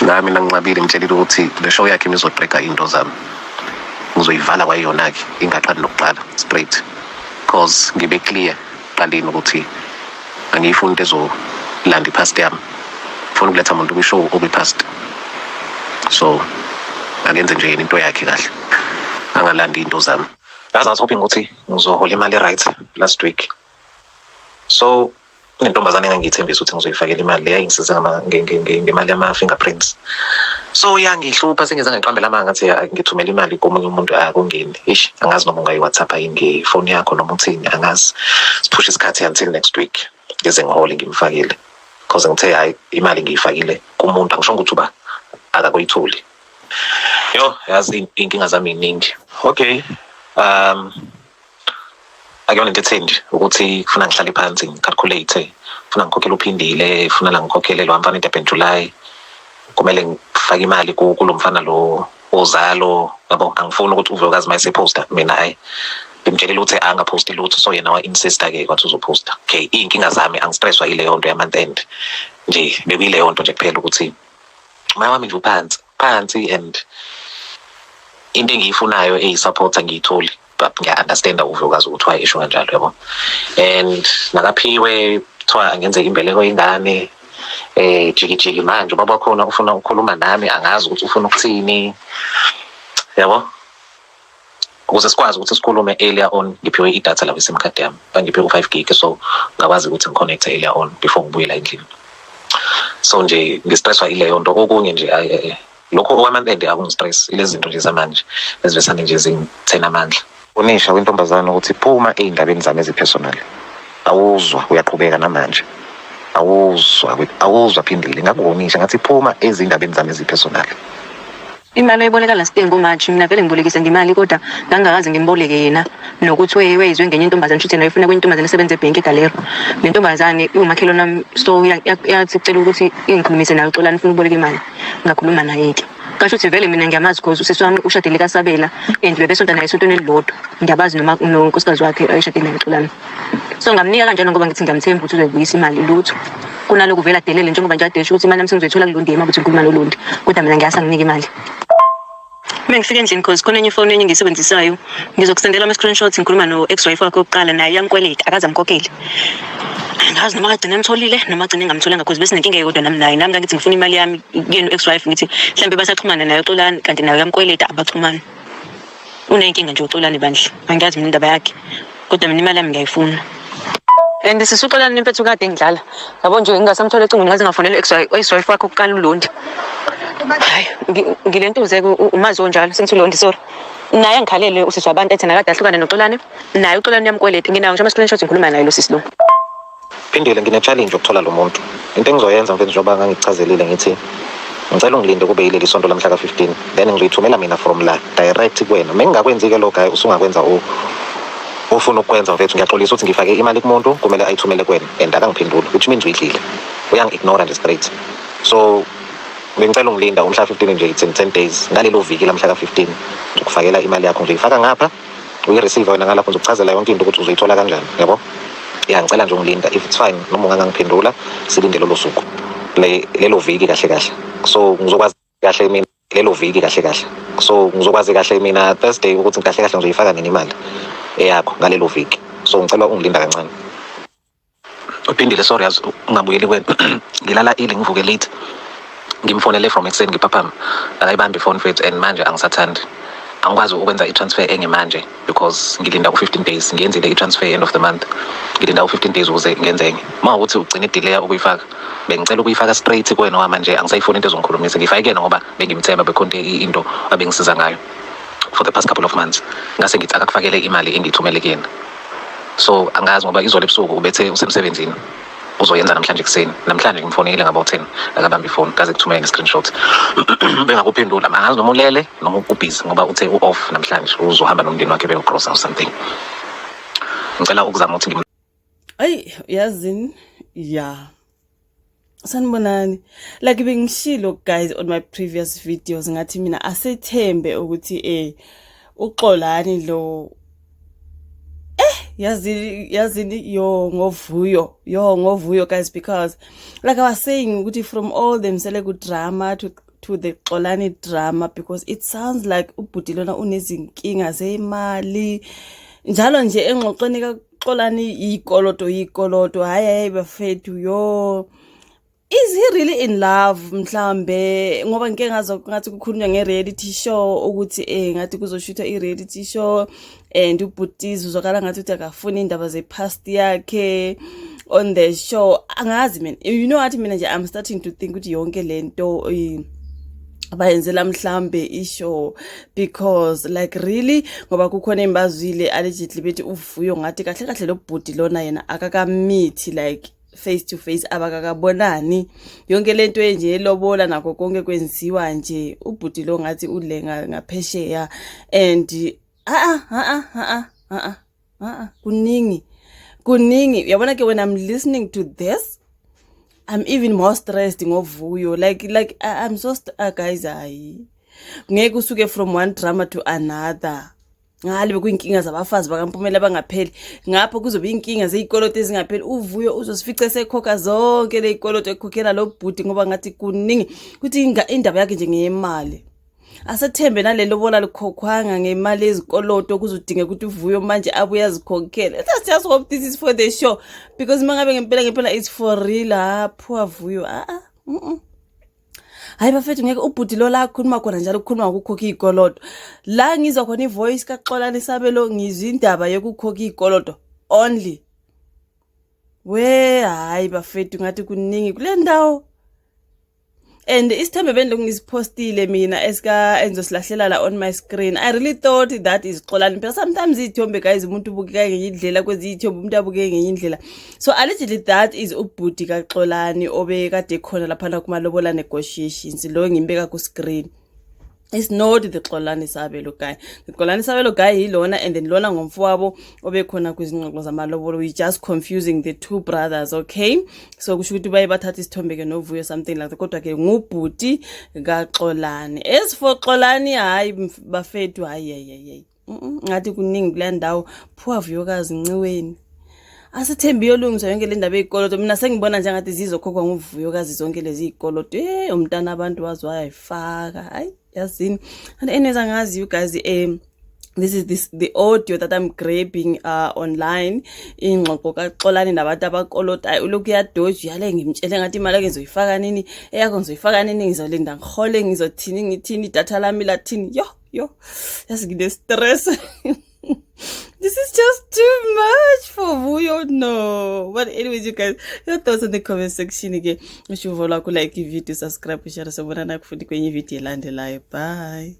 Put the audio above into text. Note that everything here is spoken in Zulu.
nami nanginqabile ngitshelile ukuthi le show yakhe imizobreaka into zami ngizoyivala kwayona-ke ingaqali nokuqala straight because ngibe clear qaleni ukuthi angiyifuni into ezolanda iphast yami, funa ukuletha umuntu kwishow obiphast. So akenze nje into yakhe kahle, angalandi into zami. I was hoping ukuthi ngizohola imali right last week, so intombazane engangiyithembisa ukuthi ngizoyifakela imali leyo ingisiza ngemali yama-fingerprints. So yangihlupha sengizange ngiqambela amanga ngathi ngithumela imali komunye umuntu akungeni. Ish, angazi noma ungayi-WhatsApp ngefoni yakho noma uthini, angazi. Siphushe isikhathi until next week ngeze ngihole ngimfakile, because ngithe hayi imali ngiyifakile kumuntu angisho ukuthi uba akakuyitholi. Yo, yazi inkinga zami iningi. Okay, akuyona into etheni ukuthi kufuna ngihlale phansi ngicalculate, kufuna ngikhokhele uphindile, kufuna la ngikhokhele lo mfana into July, kumele ngifake imali kulo mfana lo ozalo, yabo angifuni ukuthi uVelokazi mayiseposta mina hayi ngimtshelile ukuthi angaposti lutho, so yena wa-insista ke kwathi uzoposta. Okay, inkinga zami angistresswa yileyo nto ya-month end nje, bekuyileyo nto nje kuphela ukuthi mama wami nje phansi and into engiyifunayo eyisupport angiyitholi, but ngiya-understanda uVelokazi ukuthi wayesho kanjalo, yabo. And nakaphiwe kuthiwa angenze imbeleko yengane, jiki manje ubaba khona ufuna ukukhuluma nami, angazi ukuthi ufuna ukuthini, yabo. Ukuze sikwazi ukuthi sikhulume earlier on, ngiphiwe idatha la kwi-sim card yami, bangiphiwe u-5 gig, so ngakwazi ukuthi ngiconnecte earlier on before ngibuyela endlini. So nje ngistresswa ileyo nto. Okunye nje lokho okwamonth end akungistress, ile zinto nje zamanje ezivesane nje zingithena amandla. Unisha wentombazane ukuthi phuma ey'ndabeni zami ezipersonal. Awuzwa uyaqhubeka namanje, awuzwa phindile, ngakuwonisha ngathi phuma ezindabeni zami ezipersonal. Imali eboleka la Stengo March, mina vele ngibolekise ngemali kodwa ngangakaze ngimboleke yena, nokuthi weyizwe ngenye intombazane futhi yena uyifuna kwenye intombazane esebenza eBank eGalero. Le ntombazane umakhelwane nami, so yathi ucela ukuthi ingikhulumise nayo, uxolani ufuna ukuboleka imali, ngakhuluma naye ke. Kasho ukuthi vele mina ngiyamazi because usisi wami ushadile kaSabela and bebesonta naye esontweni elilodwa, ngiyabazi noma nonkosikazi wakhe ayishadile naye uxolani. So ngamnika kanjalo ngoba ngithi ngiyamthemba ukuthi uzoyibuyisa imali lutho. Kunaloko vele adelele njengoba nje adesha ukuthi imali yami sengizoyithola kuLondi ema ukuthi ngikhuluma noLondi, kodwa mina ngiyasa nginike imali. Uma ngifika endlini because khona enye ifoni enye engiyisebenzisayo, ngizokusendela ama-screenshots ngikhuluma no-ex-wife wakhe oqala, naye uyangikweleta akaze amkhokhele. Angazi noma kagcine emtholile noma agcine engamtholanga because bese nenkinga eyodwa nami naye. Nami ngithi ngifuna imali yami kuyena u-ex-wife, ngithi mhlambe basaxhumana naye uXolani kanti naye uyamkweleta abaxhumana. Unenkinga nje uXolani bandla, angiyazi mina indaba yakhe, kodwa mina imali yami ngiyayifuna. And sisuXolani impethu kade ngidlala, yabo nje ngingasamthola ecingweni ngaze ngafonela ex-wife wakhe oqala uLondi. Hayi ngilentuze-ke umazi onjalo sengithi uLondi sorry. Naye ngikhalele usisi wabantu ethena kade ahlukane noXolani, naye uXolani uyamkweleta. Nginawo nje ama-screenshot ngikhuluma naye lo sisi lo. Phindile ngine-challenge yokuthola lo muntu. Into engizoyenza mfethu njengoba ngangichazelile ngithi ngicela ungilinde kube yileli sonto lamhla ka-15, then ngizoyithumela mina from la direct kuwena. Mengingakwenzi-ke lo guy usungakwenza ufuna ukwenza mfethu, ngiyaxolisa ukuthi ngifake imali kumuntu kumele ayithumele kuwena and akangiphenduli, which means uyidlile, uyangi-ignora nje straight. So bengicela ungilinda umhla 15 nje, it's in 10 days. Ngalelo viki lamhla ka-15 ngizokufakela imali yakho nje, ifaka ngapha uyi-receive wena, ngalapho ngizokuchazela yonke into ukuthi uzoyithola kanjani, yabo. Ngicela nje ungilinda, if it's fine noma ungangiphendula silinde lolo suku lelo viki kahle. So ngizokwazi kahle mina lelo viki kahle. So ngizokwazi kahle mina Thursday ukuthi kahle ngizoyifaka nini imali eyakho ngalelo viki. So ngicela ungilinda kancane. Uphindile sorry yazi ungabuyeli kwena. Ngilala ile ngivuke late, ngimfonele from ekuseni ngiphaphama akayibambi phone mfethu, and manje angisathandi, angikwazi ukwenza i-transfer engemanje because ngilinda u-15 days. Ngiyenzile i-transfer end of the month, ngilinda u-15 days ukuze ngenze enye. Uma ukuthi ugcine delay ukuyifaka, bengicela ukuyifaka straight kuwena wamanje, angisayifuni into ezongikhulumisa. Ngifayikena ngoba bengimthemba bekhonte into abengisiza ngayo for the past couple of months. Ngase ngithi akakufakele imali engiyithumele kuyena. So angazi ngoba izolo ebusuku ubethe usemsebenzini uzoyenza namhlanje kuseni. Namhlanje ngimfonile ngaba 10 akabambi phone, kaze kuthumela i-screenshot bengakuphendula. Angazi noma ulele noma ubusy ngoba uthe u-off namhlanje, uzohamba nomndeni wakhe beyogrosa or something. Ngicela ukuzama ukuthi ayi yazini ya sanibonani, like bengishilo guys on my previous videos ngathi mina asethembe ukuthi uXolani lo yazini yo ngovuyo guys, because like I was saying ukuthi from all them sele ku drama to to the Xolani drama because it sounds like ubhuti lona unezinkinga zemali njalo nje engxoxweni kaXolani ikoloto hayi bafethu yo. Is he really in love mhlambe ngoba ngeke ngathi kukhulunywa nge-reality show ukuthi ngathi kuzoshutha i-reality show and ubhutizi uzokala ngathi uthi akafuni indaba ze-past yakhe on the show. Angazi mina, you know what mina nje I'm starting to think ukuthi yonke lento bayenzela mhlambe ishow because like really ngoba kukhona imbazwile allegedly bethi uvuyo ngathi kahle kahle lo bhuti lona yena akakamithi like face to face abakakabonani yonke lento enje elobola nakho konke kwenziwa nje ubhuti lo ngathi ulenga ngaphesheya and kuningi yabona ke when I'm listening to this I'm even more stressed ngovuyo like I'm so guys ngeke usuke from one drama to another ngale bekuyinkinga zabafazi bakaMpumela bangapheli ngapho kuzobe inkinga zezikoloto ezingapheli uvuyo uzosifica sekhokha zonke lezikoloto ekhokhela lo bhuti ngoba ngathi kuningi kuthi indaba yakhe nje ngeyemali asethembe nalelo bola likhokhwanga ngemali ezikoloto kuzodinga ukuthi uvuyo manje abuya azikhokhela. Let's just hope this is for the show because mangabe ngempela it's for real poor vuyo hayi bafethu ngeke ubhuti lo la khuluma khona njalo ukukhuluma ngokukhokha izikoloto la ngizwa khona ivoice kaXolani Sabelo ngizwa indaba yokukhokha izikoloto only we hayi bafethu ngathi kuningi kule ndawo and isithembe bendlo ngizipostile mina enzosilahlela la on my screen. I really thought that is Xolani but sometimes ithombe guys umuntu ubukeka ngenye indlela kwezi ithombe umuntu abukeka ngenye indlela so allegedly that is ubhuti kaXolani obekade khona lapha kumalobola negotiations lo ngimbeka ku screen. It's not the Xolani Sabelo guy. The Xolani Sabelo guy yilona and then lona ngomfowabo obekhona kwizingxoxo zamalobolo. We just confusing the two brothers, okay? So kusho ukuthi bayathatha isithombe ke novuyo something like that kodwa ke ngubhuti kaXolani. As for Xolani hayi bafethu hayi ngathi kuningi kula ndawo phuwa vuyokazi nciweni. Asithembi yolungisa yonke le ndaba ezikoloto mina sengibona nje ngathi zizokhokhwa nguvuyokazi zonke lezi izikoloto umntana abantu wazi wayifaka hayi yazini. And anyways angazi you guys this is the audio that I'm grabbing online ingxoxo kaXolani nabantu abakolotayo ulokhu yadoji yale ngimtshele ngathi imali ake ngizoyifaka nini eyakho ngizoyifaka nini ngizolinda ngihole ngizothini ngithini idatha lami lathini yo yasingine stress. This is just too much for Vuyo, no. But anyways, you guys, your thoughts in the comment section again. If you like video, subscribe, share, sabona na kufundi kwenye video landelayo. Bye.